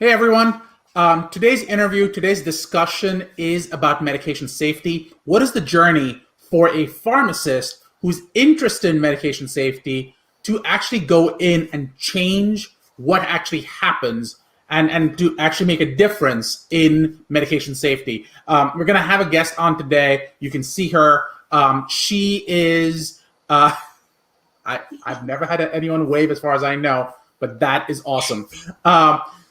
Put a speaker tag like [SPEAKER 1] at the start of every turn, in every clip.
[SPEAKER 1] Hey everyone. Today's discussion is about medication safety. What is the journey for a pharmacist who's interested in medication safety to actually go in and change what actually happens and to actually make a difference in medication safety? We're going to have a guest on today. You can see her. She is, I've never had anyone wave as far as I know, but that is awesome.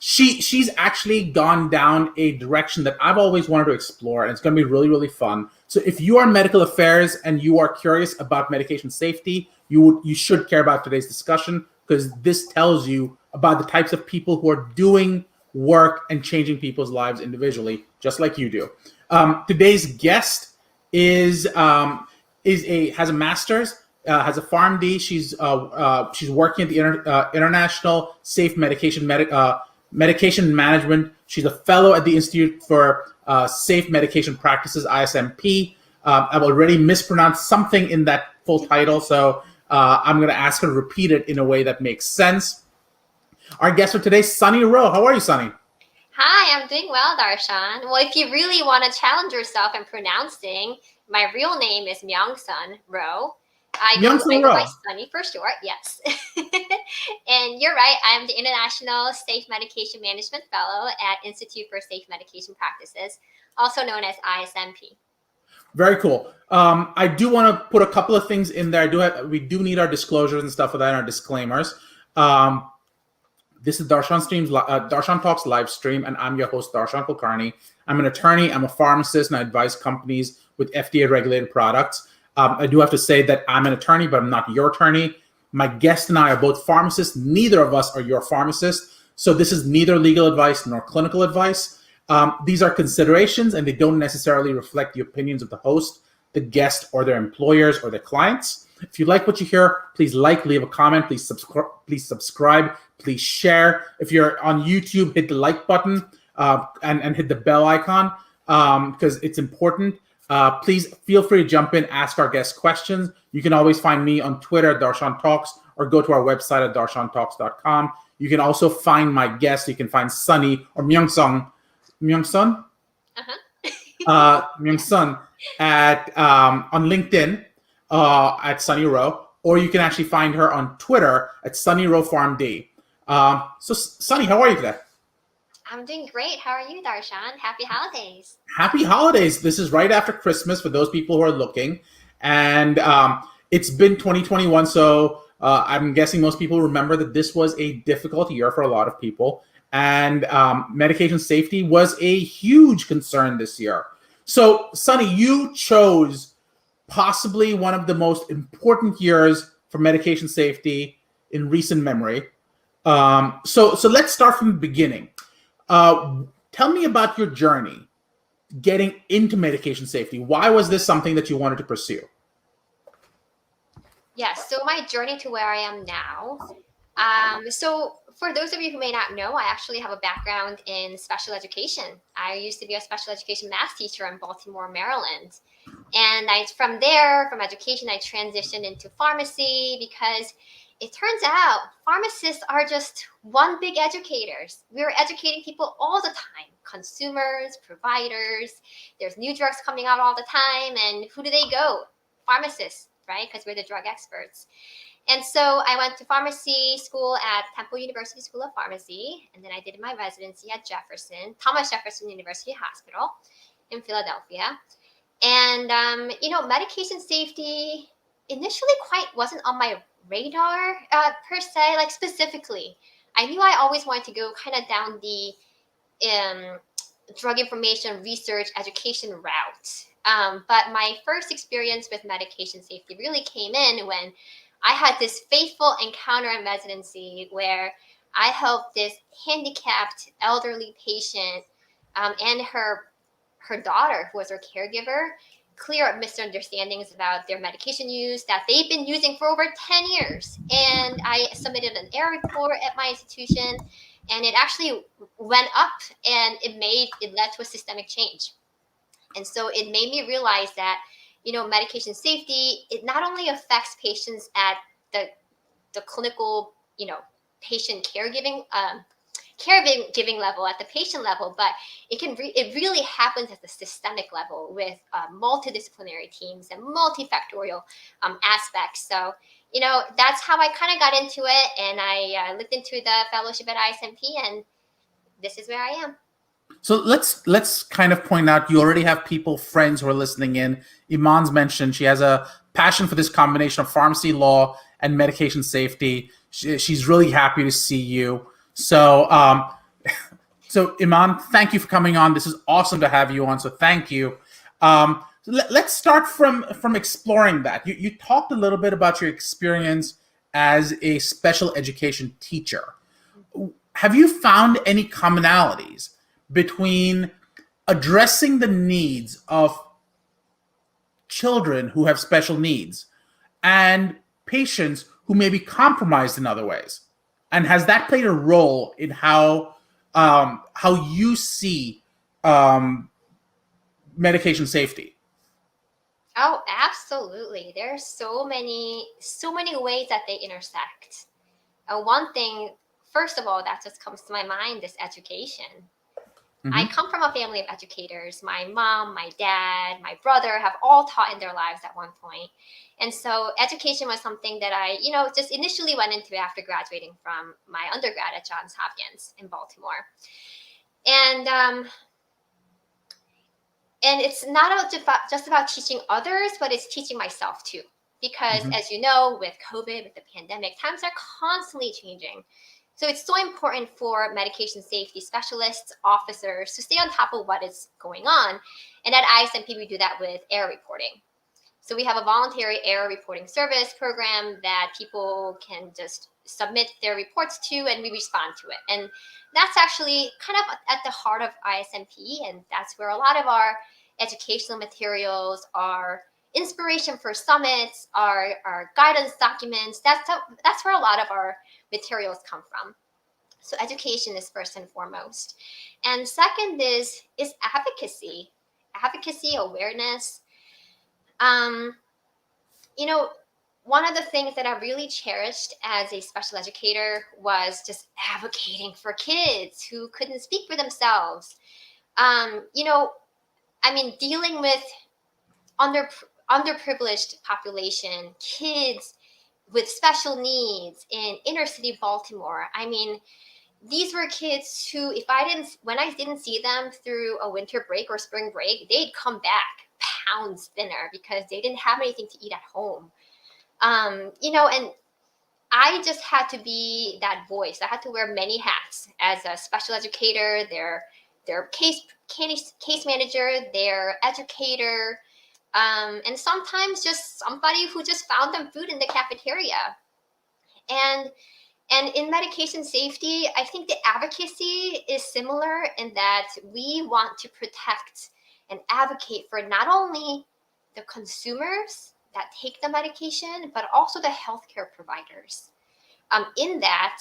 [SPEAKER 1] She's actually gone down a direction that I've always wanted to explore, and it's going to be really, really fun. So if you are in medical affairs and you are curious about medication safety, you should care about today's discussion, because this tells you about the types of people who are doing work and changing people's lives individually, just like you do. Today's guest has a master's, has a PharmD. She's working at the International Safe Medication Management. She's a fellow at the Institute for Safe Medication Practices, ISMP. I've already mispronounced something in that full title, so I'm going to ask her to repeat it in a way that makes sense. Our guest for today, Sunny Rowe. How are you, Sunny?
[SPEAKER 2] Hi, I'm doing well, Darshan. Well, if you really want to challenge yourself in pronouncing, my real name is Myung-Sun Rowe. I go by Sunny for short, yes. And you're right, I'm the International Safe Medication Management Fellow at Institute for Safe Medication Practices, also known as ISMP.
[SPEAKER 1] Very cool. I do want to put a couple of things in there. We do need our disclosures and stuff for that, and our disclaimers. This is Darshan Talks live stream, and I'm your host, Darshan Kulkarni. I'm an attorney, I'm a pharmacist, and I advise companies with FDA-regulated products. I do have to say that I'm an attorney, but I'm not your attorney. My guest and I are both pharmacists. Neither of us are your pharmacist. So this is neither legal advice nor clinical advice. These are considerations, and they don't necessarily reflect the opinions of the host, the guest, or their employers or their clients. If you like what you hear, please leave a comment, please subscribe, please share. If you're on YouTube, hit the like button and hit the bell icon because it's important. Please feel free to jump in, ask our guests questions. You can always find me on Twitter at Darshan Talks, or go to our website at DarshanTalks.com. You can also find my guests. You can find Sunny or Myung-Sun at on LinkedIn at Sunny Rowe, or you can actually find her on Twitter at Sunny Rowe Pharm.D. So Sunny, how are you today?
[SPEAKER 2] I'm doing great. How are you, Darshan? Happy holidays.
[SPEAKER 1] Happy holidays. This is right after Christmas for those people who are looking. And it's been 2021, so I'm guessing most people remember that this was a difficult year for a lot of people. And medication safety was a huge concern this year. So, Sunny, you chose possibly one of the most important years for medication safety in recent memory. So let's start from the beginning. Tell me about your journey getting into medication safety. Why was this something that you wanted to pursue?
[SPEAKER 2] Yes, so my journey to where I am now. So for those of you who may not know, I actually have a background in special education. I used to be a special education math teacher in Baltimore, Maryland. And from education, I transitioned into pharmacy because it turns out pharmacists are just one big educators. We're educating people all the time, consumers, providers. There's new drugs coming out all the time. And who do they go? Pharmacists, right? Because we're the drug experts. And so I went to pharmacy school at Temple University School of Pharmacy. And then I did my residency at Thomas Jefferson University Hospital in Philadelphia. And, medication safety initially wasn't on my radar per se, like specifically. I knew I always wanted to go kind of down the drug information research education route. But my first experience with medication safety really came in when I had this fateful encounter in residency where I helped this handicapped elderly patient and her daughter, who was her caregiver, clear up misunderstandings about their medication use that they've been using for over 10 years. And I submitted an error report at my institution, and it actually went up, and it led to a systemic change. And so it made me realize that, medication safety, it not only affects patients at the clinical, patient caregiving caregiving level, at the patient level, but it really happens at the systemic level with multidisciplinary teams and multifactorial aspects. So, that's how I kind of got into it, and I looked into the fellowship at ISMP, and this is where I am.
[SPEAKER 1] So let's kind of point out, you already have friends who are listening in. Iman's mentioned she has a passion for this combination of pharmacy law and medication safety. She's really happy to see you. So so Iman, thank you for coming on. This is awesome to have you on. So thank you. Let's start from exploring that. You talked a little bit about your experience as a special education teacher. Have you found any commonalities between addressing the needs of children who have special needs and patients who may be compromised in other ways? And has that played a role in how you see medication safety?
[SPEAKER 2] Oh, absolutely. There's so many ways that they intersect. One thing, first of all, that just comes to my mind is education. Mm-hmm. I come from a family of educators. My mom, my dad, my brother have all taught in their lives at one point. And so education was something that I, just initially went into after graduating from my undergrad at Johns Hopkins in Baltimore. And it's not just about teaching others, but it's teaching myself too. Because as you know, with COVID, with the pandemic, times are constantly changing. So it's so important for medication safety specialists, officers to stay on top of what is going on. And at ISMP, we do that with error reporting. So we have a voluntary error reporting service program that people can just submit their reports to, and we respond to it. And that's actually kind of at the heart of ISMP, and that's where a lot of our educational materials, our inspiration for summits, our guidance documents, that's where a lot of our materials come from. So education is first and foremost. And second is advocacy, awareness. One of the things that I really cherished as a special educator was just advocating for kids who couldn't speak for themselves. Dealing with underprivileged population, kids with special needs in inner city Baltimore. These were kids who, when I didn't see them through a winter break or spring break, they'd come back pounds thinner because they didn't have anything to eat at home. And I just had to be that voice. I had to wear many hats as a special educator, their case manager, their educator, and sometimes just somebody who just found them food in the cafeteria. And in medication safety, I think the advocacy is similar in that we want to protect and advocate for not only the consumers that take the medication, but also the healthcare providers. In that,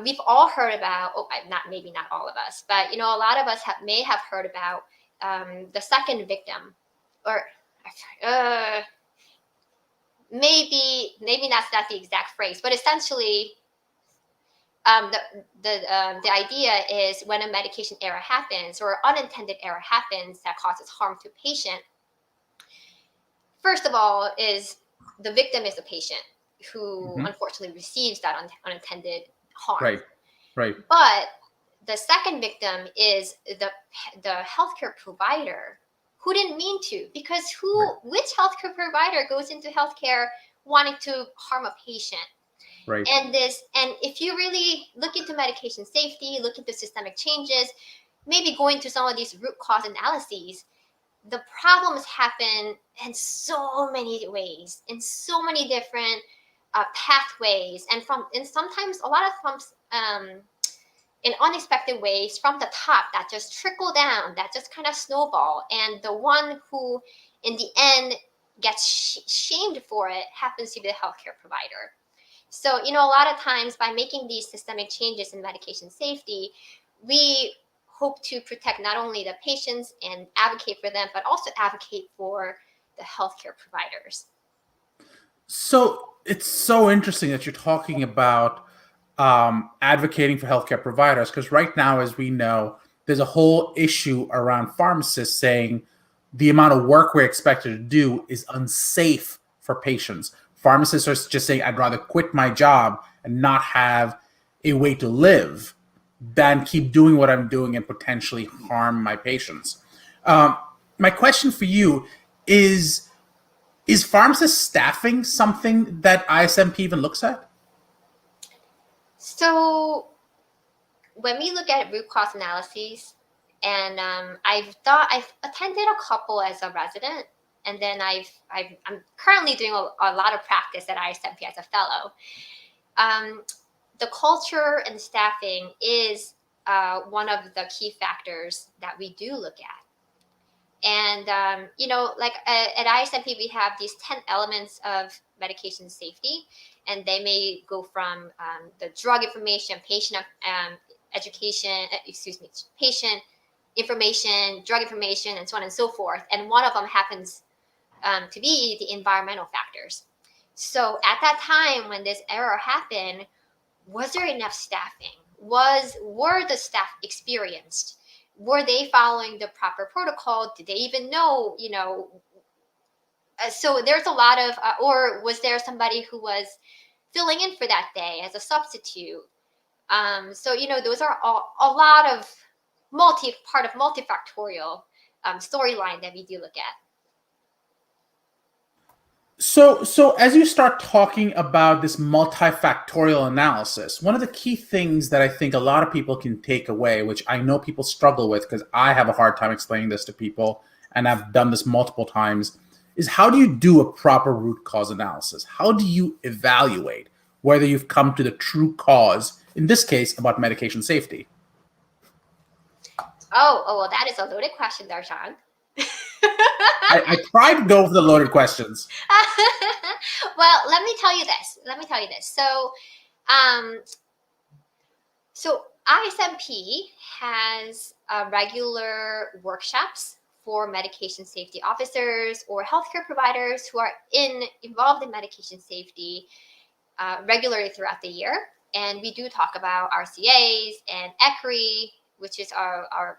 [SPEAKER 2] we've all heard about, maybe not all of us, but a lot of us may have heard about the second victim, or maybe that's not the exact phrase, but essentially, the idea is when a medication error happens or unintended error happens that causes harm to a patient. First of all, is the victim is the patient who unfortunately receives that unintended harm.
[SPEAKER 1] Right.
[SPEAKER 2] But the second victim is the healthcare provider who didn't mean to, because which healthcare provider goes into healthcare wanting to harm a patient?
[SPEAKER 1] Right.
[SPEAKER 2] And if you really look into medication safety, look into systemic changes, maybe going to some of these root cause analyses, the problems happen in so many ways, in so many different pathways, and sometimes a lot of times in unexpected ways from the top that just trickle down, that just kind of snowball, and the one who in the end gets shamed for it happens to be the healthcare provider. So, a lot of times by making these systemic changes in medication safety, we hope to protect not only the patients and advocate for them, but also advocate for the healthcare providers.
[SPEAKER 1] So it's so interesting that you're talking about advocating for healthcare providers, because right now, as we know, there's a whole issue around pharmacists saying the amount of work we're expected to do is unsafe for patients. Pharmacists are just saying, I'd rather quit my job and not have a way to live than keep doing what I'm doing and potentially harm my patients. My question for you is pharmacist staffing something that ISMP even looks at?
[SPEAKER 2] So when we look at root cause analyses, and I've attended a couple as a resident, and then I'm currently doing a lot of practice at ISMP as a fellow. The culture and staffing is one of the key factors that we do look at. And, like at ISMP, we have these 10 elements of medication safety, and they may go from the drug information, patient patient information, drug information, and so on and so forth. And one of them happens to be the environmental factors. So at that time when this error happened, was there enough staffing? Were the staff experienced? Were they following the proper protocol? Did they even know, so there's a lot of, or was there somebody who was filling in for that day as a substitute? So, those are a lot of multifactorial storyline that we do look at.
[SPEAKER 1] So as you start talking about this multifactorial analysis, one of the key things that I think a lot of people can take away, which I know people struggle with because I have a hard time explaining this to people, and I've done this multiple times, is how do you do a proper root cause analysis? How do you evaluate whether you've come to the true cause, in this case, about medication safety?
[SPEAKER 2] Oh, well, that is a loaded question, Darshan.
[SPEAKER 1] I tried to go for the loaded questions.
[SPEAKER 2] Well, let me tell you this. So ISMP has regular workshops for medication safety officers or healthcare providers who are involved in medication safety regularly throughout the year. And we do talk about RCAs and ECRI, which is our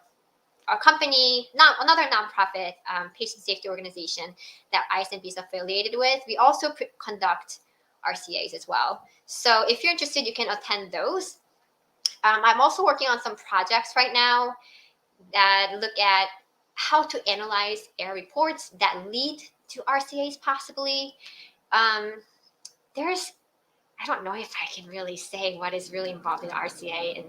[SPEAKER 2] company, another nonprofit patient safety organization that ISMP is affiliated with. We also conduct RCAs as well. So if you're interested, you can attend those. I'm also working on some projects right now that look at how to analyze error reports that lead to RCAs possibly. I don't know if I can really say what is really involved in RCA in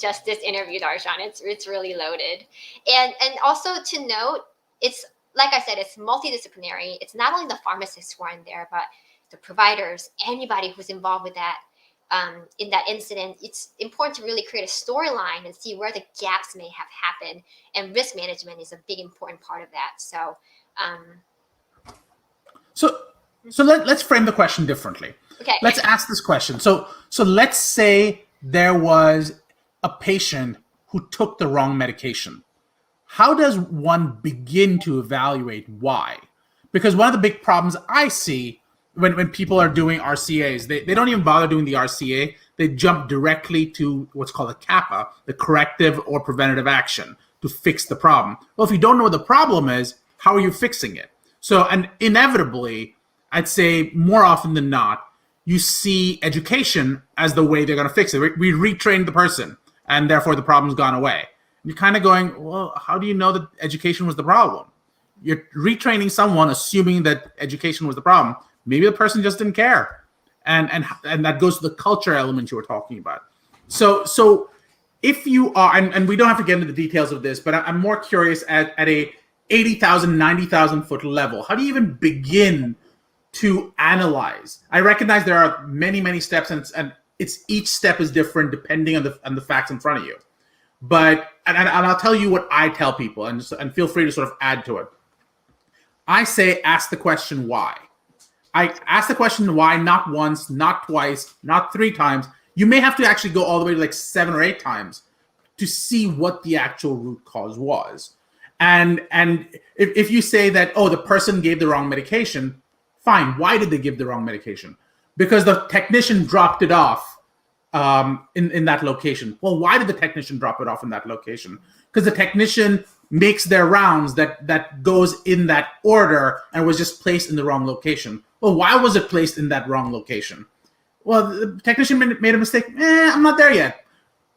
[SPEAKER 2] just this interview, Darshan. It's really loaded. And also to note, it's like I said, it's multidisciplinary. It's not only the pharmacists who are in there, but the providers, anybody who's involved with that in that incident. It's important to really create a storyline and see where the gaps may have happened. And risk management is a big important part of that.
[SPEAKER 1] So let's frame the question differently.
[SPEAKER 2] Okay.
[SPEAKER 1] Let's ask this question. So let's say there was a patient who took the wrong medication. How does one begin to evaluate why? Because one of the big problems I see when people are doing RCAs, they don't even bother doing the RCA. They jump directly to what's called a CAPA, the corrective or preventative action, to fix the problem. Well, if you don't know what the problem is, how are you fixing it? So, and inevitably, I'd say more often than not, you see education as the way they're going to fix it. We retrained the person, and therefore the problem's gone away. You're kind of going, well, how do you know that education was the problem? You're retraining someone assuming that education was the problem. Maybe the person just didn't care. And that goes to the culture element you were talking about. So if you are, and we don't have to get into the details of this, but I'm more curious at a 80,000, 90,000 foot level, how do you even begin to analyze? I recognize there are many, many steps, and it's each step is different depending on the facts in front of you. But and I'll tell you what I tell people, and feel free to sort of add to it. I say ask the question why. I ask the question why not once, not twice, not 3 times. You may have to actually go all the way to like 7 or 8 times to see what the actual root cause was. And if you say that, oh, the person gave the wrong medication, fine. Why did they give the wrong medication? Because the technician dropped it off in that location. Well, why did the technician drop it off in that location? Because the technician makes their rounds that goes in that order and was just placed in the wrong location. Well, why was it placed in that wrong location? Well, the technician made a mistake. I'm not there yet.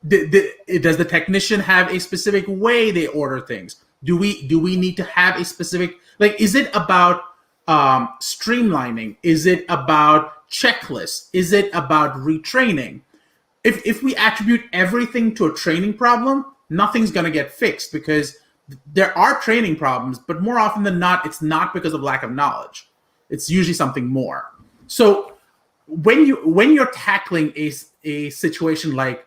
[SPEAKER 1] Does the technician have a specific way they order things? Do we need to have a specific, like, is it about streamlining? Is it about checklists? Is it about retraining? If we attribute everything to a training problem, nothing's going to get fixed, because there are training problems, but more often than not, it's not because of lack of knowledge. It's usually something more. So when you're tackling a situation like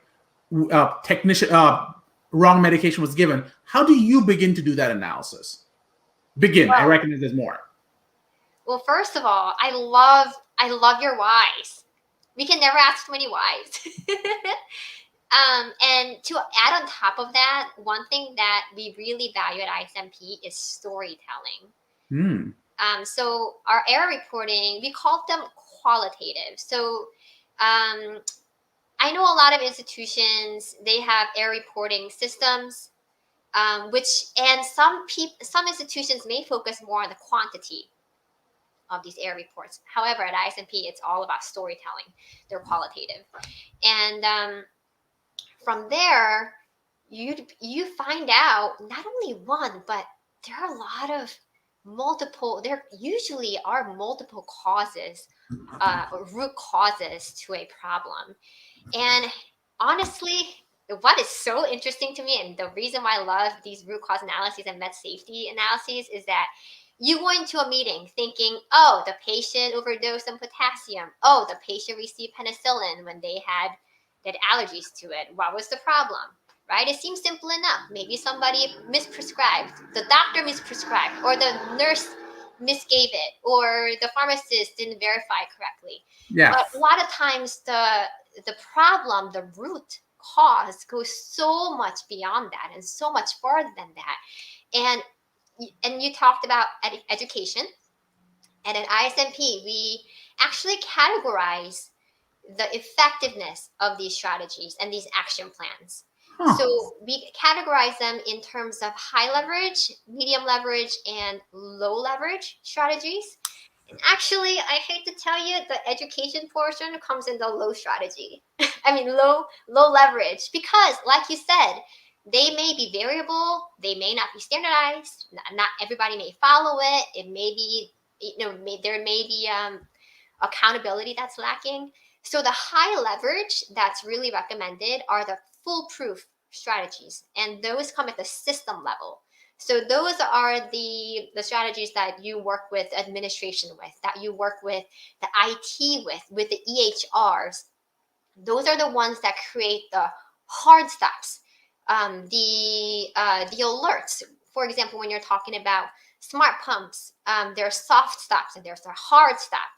[SPEAKER 1] wrong medication was given, how do you begin to do that analysis? Well, I recognize there's more.
[SPEAKER 2] Well, first of all, I love your whys. We can never ask too many whys. And to add on top of that, one thing that we really value at ISMP is storytelling. So our error reporting, we call them qualitative. So I know a lot of institutions, they have error reporting systems, and some institutions may focus more on the quantity of these error reports. However, at ISMP, it's all about storytelling. They're qualitative. And from there, you find out not only one, but there are a lot of there usually are multiple causes, root causes to a problem. And honestly, what is so interesting to me, and the reason why I love these root cause analyses and med safety analyses, is that you go into a meeting thinking, oh, the patient overdosed on potassium. Oh, the patient received penicillin when they had allergies to it. What was the problem? Right? It seems simple enough. Maybe somebody misprescribed, the doctor misprescribed, or the nurse misgave it, or the pharmacist didn't verify correctly. Yeah. But a lot of times the problem, the root cause, goes so much beyond that and so much farther than that. And you talked about education. And at ISMP, we actually categorize the effectiveness of these strategies and these action plans. So we categorize them in terms of high leverage, medium leverage, and low leverage strategies. And actually, I hate to tell you, the education portion comes in the low strategy. Low leverage, because like you said, they may be variable, they may not be standardized, not everybody may follow it. It may be, there may be accountability that's lacking. So the high leverage that's really recommended are the foolproof strategies, and those come at the system level. So those are the strategies that you work with administration with, that you work with the IT with the EHRs. Those are the ones that create the hard stops, the alerts. For example, when you're talking about smart pumps, there are soft stops and there's a hard stop.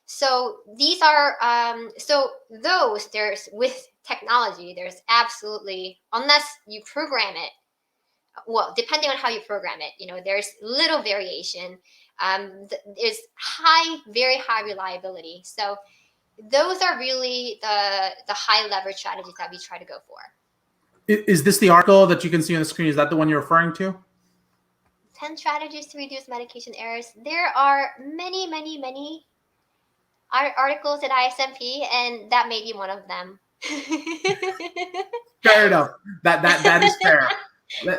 [SPEAKER 2] So these are, there's, with technology, there's absolutely, unless you program it, well, depending on how you program it, there's little variation. There's very high reliability. So those are really the high leverage strategies that we try to go for.
[SPEAKER 1] Is this the article that you can see on the screen? Is that the one you're referring to?
[SPEAKER 2] 10 strategies to reduce medication errors. There are many, many, many articles at ISMP, and that may be one of them.
[SPEAKER 1] Fair enough. That is fair.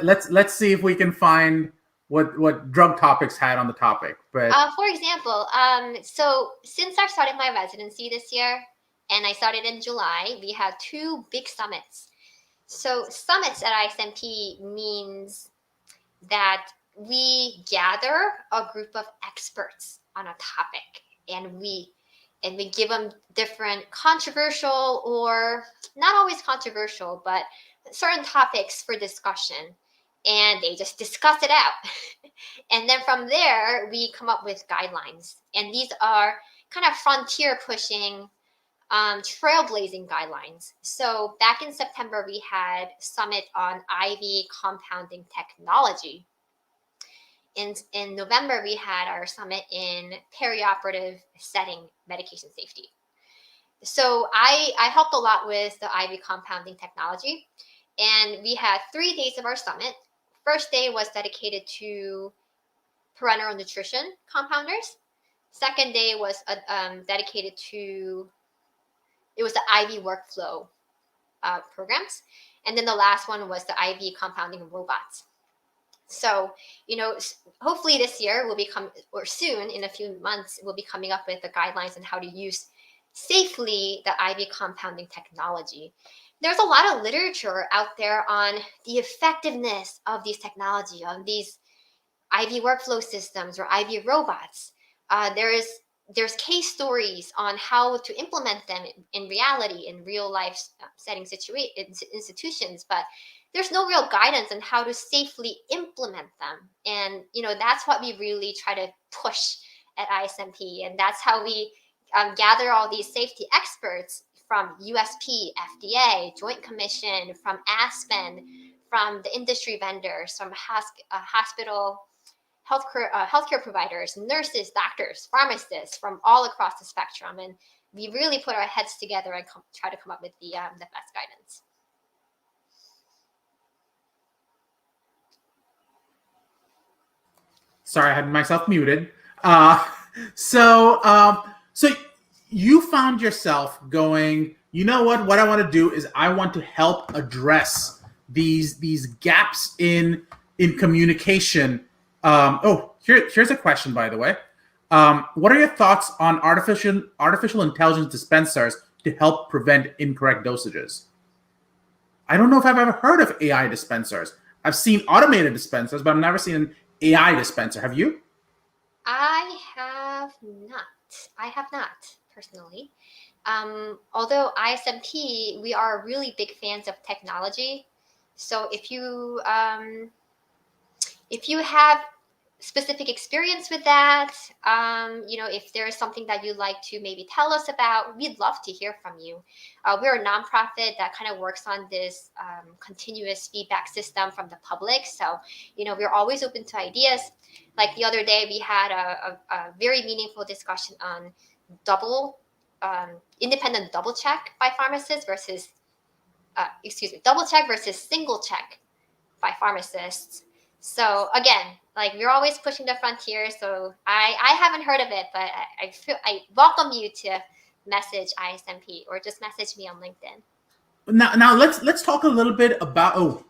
[SPEAKER 1] Let's see if we can find what drug topics had on the topic. But
[SPEAKER 2] for example, so since I started my residency this year, and I started in July, we had 2 big summits. So summits at ISMP means that we gather a group of experts on a topic, and we give them different controversial, or not always controversial, but certain topics for discussion, and they just discuss it out. And then from there, we come up with guidelines. And these are kind of frontier pushing, trailblazing guidelines. So back in September, we had a summit on IV compounding technology. In November, we had our summit in perioperative setting medication safety. So I helped a lot with the IV compounding technology. And we had 3 days of our summit. First day was dedicated to parenteral nutrition compounders. Second day was dedicated to, it was the IV workflow programs. And then the last one was the IV compounding robots. So, hopefully this year we'll become, or soon in a few months, we'll be coming up with the guidelines on how to use safely the IV compounding technology. There's a lot of literature out there on the effectiveness of these technology, on these IV workflow systems or IV robots. There's case stories on how to implement them in reality, in real life setting institutions, but there's no real guidance on how to safely implement them. And, that's what we really try to push at ISMP. And that's how we gather all these safety experts from USP, FDA, Joint Commission, from ASPEN, from the industry vendors, from hospital healthcare providers, nurses, doctors, pharmacists from all across the spectrum. And we really put our heads together and try to come up with the best guidance.
[SPEAKER 1] Sorry, I had myself muted. So you found yourself going, you know what? What I want to do is I want to help address these gaps in communication. Here's a question, by the way. What are your thoughts on artificial intelligence dispensers to help prevent incorrect dosages? I don't know if I've ever heard of AI dispensers. I've seen automated dispensers, but I've never seen an AI dispenser. Have you?
[SPEAKER 2] I have not personally. Although ISMP, we are really big fans of technology. So if you have specific experience with that, if there is something that you'd like to maybe tell us about, we'd love to hear from you. We're a nonprofit that kind of works on this continuous feedback system from the public. So, we're always open to ideas. Like the other day, we had a very meaningful discussion on independent double check by pharmacists versus, double check versus single check by pharmacists. So again, we're always pushing the frontier. So I haven't heard of it, but I welcome you to message ISMP or just message me on LinkedIn.
[SPEAKER 1] Now let's talk a little bit about.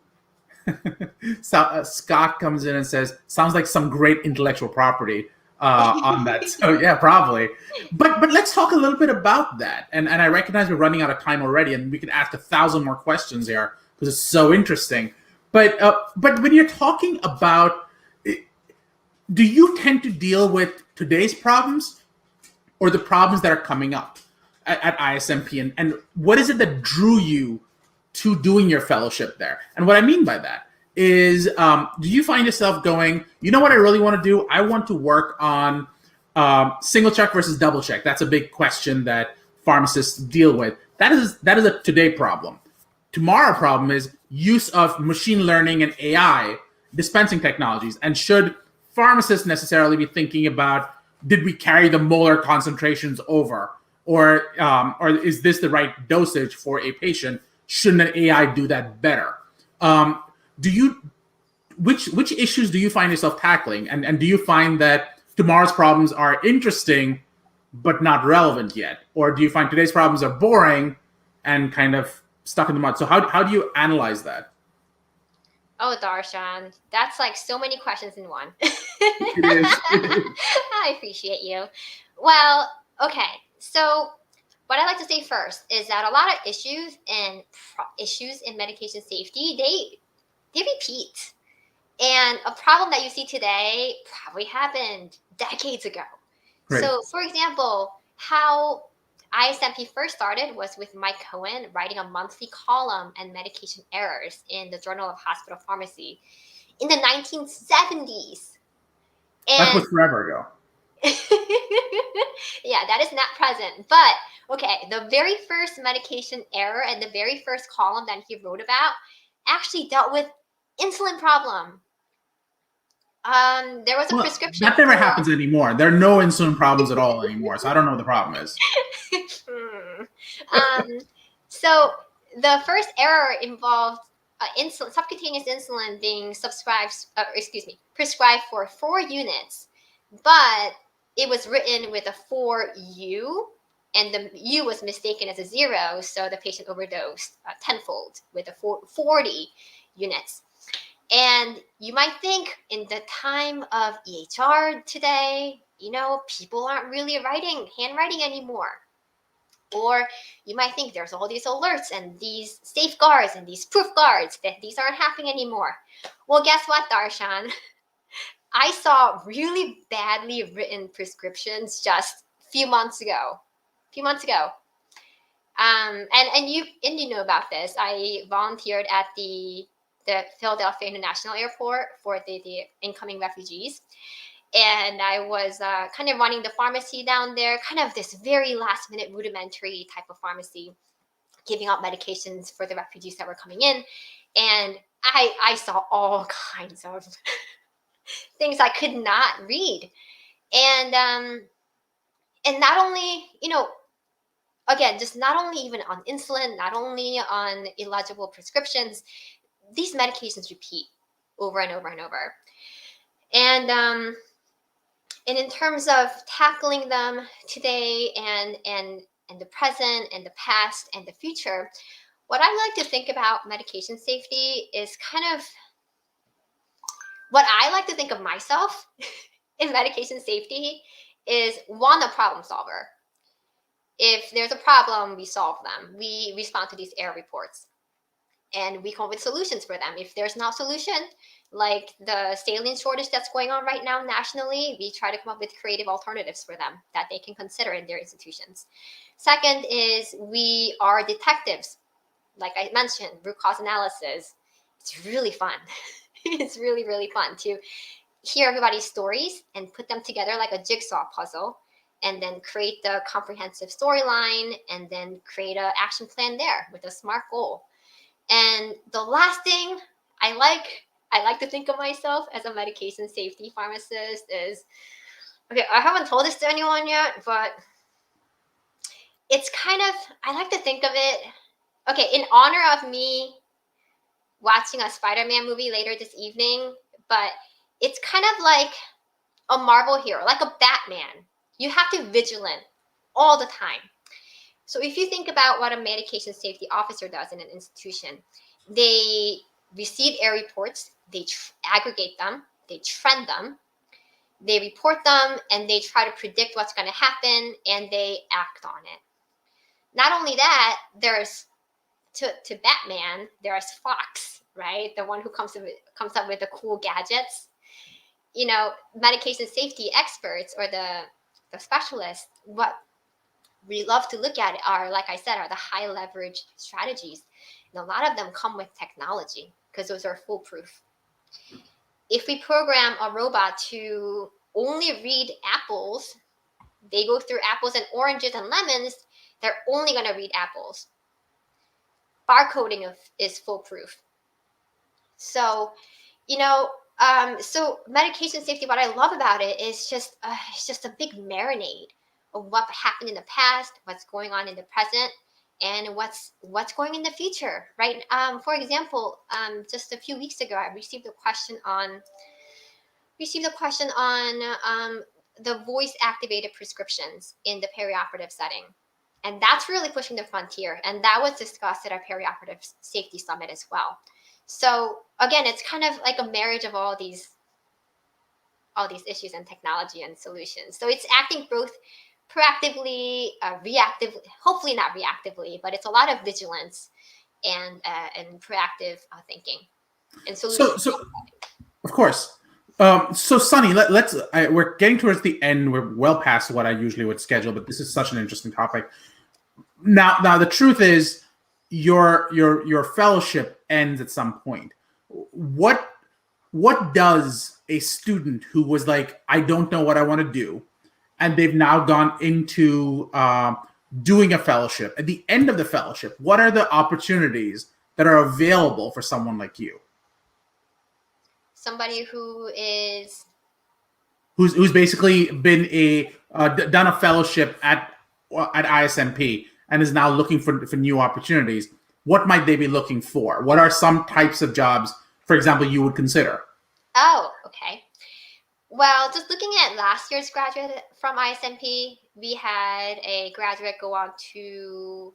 [SPEAKER 1] Scott comes in and says, "Sounds like some great intellectual property on that." So yeah, probably. But let's talk a little bit about that. And I recognize we're running out of time already, and we can ask 1,000 more questions here because it's so interesting. But when you're talking about, do you tend to deal with today's problems or the problems that are coming up at ISMP? And what is it that drew you to doing your fellowship there? And what I mean by that is, do you find yourself going, you know what I really want to do? I want to work on single check versus double check. That's a big question that pharmacists deal with. That is a today problem. Tomorrow problem is use of machine learning and AI dispensing technologies. And should pharmacists necessarily be thinking about, did we carry the molar concentrations over? Or is this the right dosage for a patient? Shouldn't an AI do that better? Which issues do you find yourself tackling? And do you find that tomorrow's problems are interesting but not relevant yet? Or do you find today's problems are boring and kind of stuck in the mud? So how do you analyze that?
[SPEAKER 2] Oh, Darshan, that's so many questions in one.
[SPEAKER 1] It is.
[SPEAKER 2] I appreciate you. Well, okay. So what I like to say first is that a lot of issues in medication safety, they repeat. And a problem that you see today probably happened decades ago. Right. So, for example, how ISMP first started was with Mike Cohen writing a monthly column on medication errors in the Journal of Hospital Pharmacy in the 1970s. And
[SPEAKER 1] that was forever ago.
[SPEAKER 2] Yeah, that is not present. But, okay, the very first medication error and the very first column that he wrote about actually dealt with insulin problem. There was a prescription.
[SPEAKER 1] That never happens anymore. There are no insulin problems at all anymore. So I don't know what the problem is.
[SPEAKER 2] So the first error involved subcutaneous insulin being prescribed for 4 units, but it was written with a 4U, and the U was mistaken as a 0, so the patient overdosed tenfold with the 40 units. And you might think in the time of EHR today, people aren't really handwriting anymore. Or you might think there's all these alerts and these safeguards and these proof guards that these aren't happening anymore. Well, guess what, Darshan? I saw really badly written prescriptions just a few months ago. And you know about this. I volunteered at the Philadelphia International Airport for the incoming refugees. And I was kind of running the pharmacy down there, kind of this very last minute rudimentary type of pharmacy, giving out medications for the refugees that were coming in. And I saw all kinds of things I could not read. And not only, again, just not only even on insulin, not only on illegible prescriptions, these medications repeat over and over and over. And in terms of tackling them today and the present and the past and the future, what I like to think about medication safety is kind of what I like to think of myself in medication safety is, one, a problem solver. If there's a problem, we solve them. We respond to these error reports and we come up with solutions for them. If there's not a solution, like the saline shortage that's going on right now nationally, we try to come up with creative alternatives for them that they can consider in their institutions. Second is we are detectives. Like I mentioned, root cause analysis. It's really fun. It's really, really fun to hear everybody's stories and put them together like a jigsaw puzzle, and then create the comprehensive storyline, and then create an action plan there with a SMART goal. And the last thing I like to think of myself as a medication safety pharmacist is, okay, I haven't told this to anyone yet, but it's kind of, I like to think of it, okay, in honor of me watching a Spider-Man movie later this evening, but it's kind of like a Marvel hero, like a Batman. You have to be vigilant all the time. So if you think about what a medication safety officer does in an institution, they receive error reports, they aggregate them, they trend them, they report them, and they try to predict what's going to happen, and they act on it. Not only that, there's, to Batman, there's Fox, right? The one who comes up with the cool gadgets. Medication safety experts or the specialists, what we love to look at are, like I said, are the high leverage strategies. And a lot of them come with technology because those are foolproof. If we program a robot to only read apples, they go through apples and oranges and lemons, they're only going to read apples. Barcoding is foolproof. So, so medication safety, what I love about it is it's just a big marinade of what happened in the past, what's going on in the present, and what's going in the future, right? For example, just a few weeks ago, I received a question on the voice-activated prescriptions in the perioperative setting. And that's really pushing the frontier. And that was discussed at our perioperative safety summit as well. So again, it's kind of like a marriage of all these issues and technology and solutions. So it's acting both proactively, reactively, hopefully not reactively, but it's a lot of vigilance and proactive thinking and solutions.
[SPEAKER 1] So of course. So Sunny, we're getting towards the end. We're well past what I usually would schedule, but this is such an interesting topic. Now the truth is, your fellowship ends at some point. What does a student who was like, I don't know what I want to do, and they've now gone into doing a fellowship, at the end of the fellowship, what are the opportunities that are available for someone like you?
[SPEAKER 2] Somebody who's
[SPEAKER 1] basically been done a fellowship at ISMP, and is now looking for new opportunities, what might they be looking for? What are some types of jobs, for example, you would consider?
[SPEAKER 2] Oh, okay. Well, just looking at last year's graduate from ISMP, we had a graduate go on to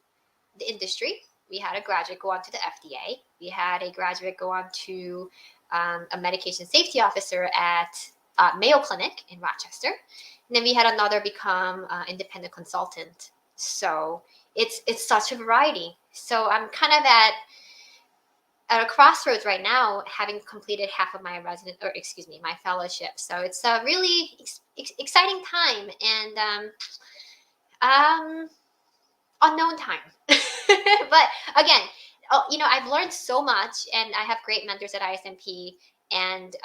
[SPEAKER 2] the industry. We had a graduate go on to the FDA. We had a graduate go on to a medication safety officer at Mayo Clinic in Rochester. And then we had another become independent consultant. So it's such a variety. So I'm kind of at a crossroads right now, having completed half of my my fellowship. So it's a really exciting time and unknown time. But again, I've learned so much, and I have great mentors at ISMP. And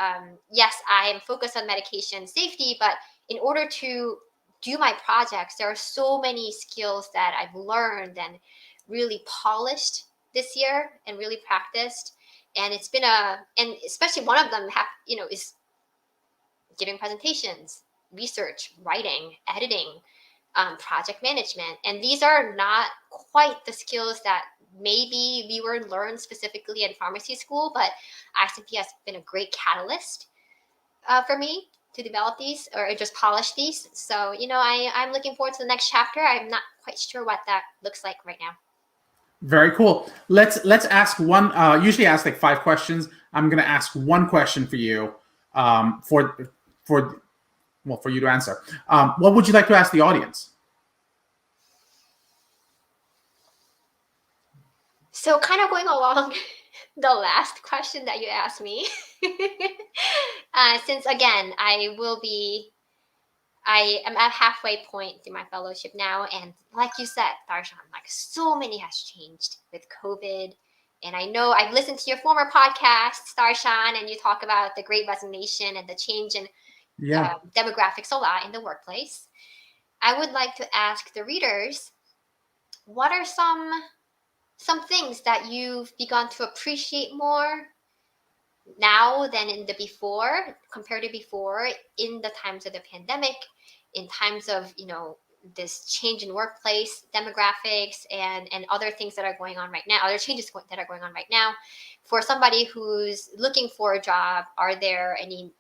[SPEAKER 2] yes, I am focused on medication safety, but in order to do my projects, there are so many skills that I've learned and really polished this year and really practiced. And it's been and especially one of them is giving presentations, research, writing, editing, project management. And these are not quite the skills that maybe we were learned specifically in pharmacy school, but ISMP has been a great catalyst for me to develop these or just polish these. So, I'm looking forward to the next chapter. I'm not quite sure what that looks like right now.
[SPEAKER 1] Very cool. Let's ask one. Usually ask like 5 questions. I'm going to ask one question for you, for you to answer. What would you like to ask the audience?
[SPEAKER 2] So, kind of going along the last question that you asked me, since again I am at halfway point through my fellowship now. And like you said, Darshan, like so many has changed with COVID. And I know I've listened to your former podcasts, Darshan, and you talk about the great resignation and the change in demographics a lot in the workplace. I would like to ask the readers, what are some things that you've begun to appreciate more now than in the before, compared to before, in the times of the pandemic, in times of this change in workplace demographics and other things that are going on right now, other changes that are going on right now? For somebody who's looking for a job, are there any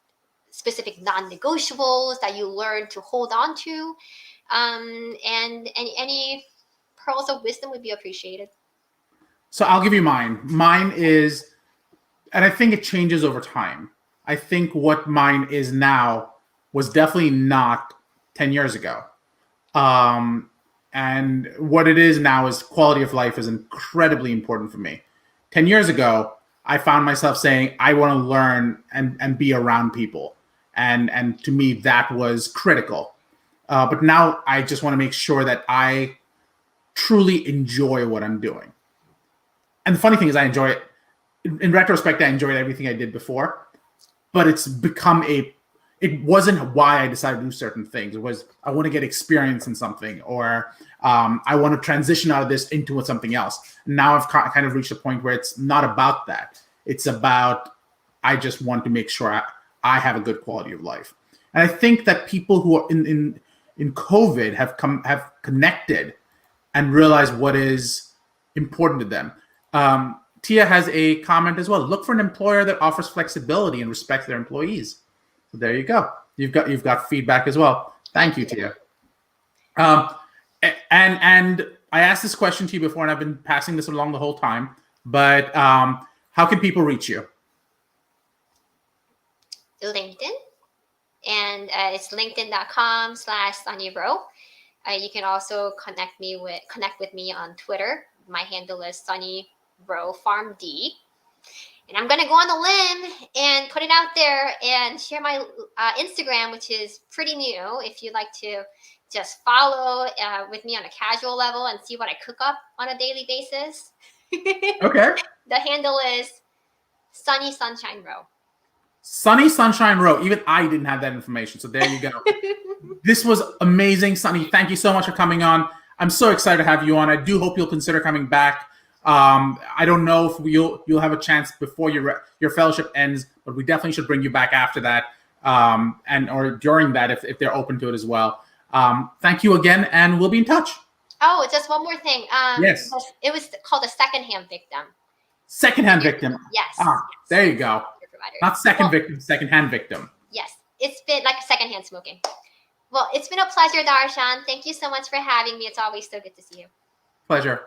[SPEAKER 2] specific non-negotiables that you learn to hold on to, and any pearls of wisdom would be appreciated?
[SPEAKER 1] So I'll give you mine. Mine is, and I think it changes over time. I think what mine is now was definitely not 10 years ago. And what it is now is quality of life is incredibly important for me. 10 years ago, I found myself saying, I want to learn and be around people. And to me, that was critical. But now I just want to make sure that I truly enjoy what I'm doing. And the funny thing is I enjoy it. In retrospect, I enjoyed everything I did before, but it's become it wasn't why I decided to do certain things. It was, I want to get experience in something, or I want to transition out of this into something else. Now I've kind of reached a point where it's not about that. It's about, I just want to make sure I have a good quality of life. And I think that people who are in COVID have connected and realized what is important to them. Tia has a comment as well. Look for an employer that offers flexibility and respects their employees. So there you go. You've got feedback as well. Thank you, Tia. And I asked this question to you before, and I've been passing this along the whole time. But how can people reach you?
[SPEAKER 2] LinkedIn, and it's linkedin.com/SunnyRow. You can also connect with me on Twitter. My handle is PharmD. And I'm going to go on the limb and put it out there and share my Instagram, which is pretty new. If you'd like to just follow with me on a casual level and see what I cook up on a daily basis.
[SPEAKER 1] Okay.
[SPEAKER 2] The handle is Sunny Sunshine Row.
[SPEAKER 1] Sunny Sunshine Row. Even I didn't have that information. So there you go. This was amazing, Sunny. Thank you so much for coming on. I'm so excited to have you on. I do hope you'll consider coming back. I don't know if you'll have a chance before your fellowship ends, but we definitely should bring you back after that, or during that if they're open to it as well. Thank you again, and we'll be in touch.
[SPEAKER 2] Oh, just one more thing.
[SPEAKER 1] Yes.
[SPEAKER 2] It was called a secondhand victim.
[SPEAKER 1] Secondhand victim.
[SPEAKER 2] Yes.
[SPEAKER 1] Ah, there you go. Not second victim, secondhand victim.
[SPEAKER 2] Yes. It's been like secondhand smoking. Well, it's been a pleasure, Darshan. Thank you so much for having me. It's always so good to see you.
[SPEAKER 1] Pleasure.